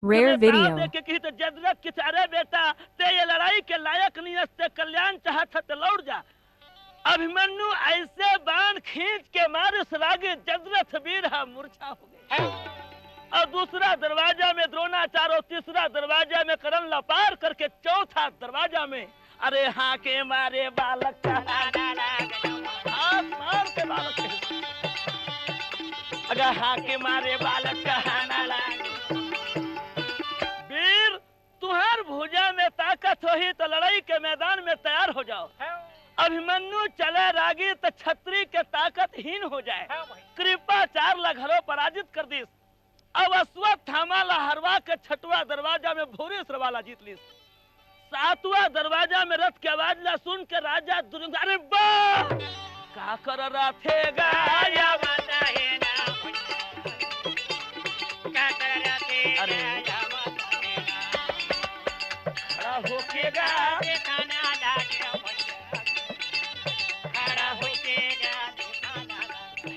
Rare video. देखे की तो जदरत के चारे बेटा ते ये लड़ाई के लायक नहीं हस्ते कल्याण चाहत तो लौट जा। अभिमन्यु ऐसे बाण खींच के मारे सरागे जदरत वीर मूर्छा हो गए। और दूसरा दरवाजा में द्रोणाचार्य और तीसरा दरवाजा में करण लपार करके चौथा दरवाजा में अरे हाँ के मारे बालक का हाथ मार के बालक के अगर हाँ के मारे बालक का हाना लागे। वीर तुम्हार भुजा में ताकत हो ही तो लड़ाई के मैदान में तैयार हो जाओ। अभिमन्यु चले रागी तो छत्री के ताकत हीन हो जाए। कृपाचार ला घरों पराजित कर दी। अब अश्वत्थामा ला हरवा के छठवा दरवाजा में भूरेश्वर वाला जीत ली। सातवां दरवाजा में रथ की आवाज ला सुन के राजा दुर्योधन अरे वाह का कर रथे गाया अरे खड़ा होके गा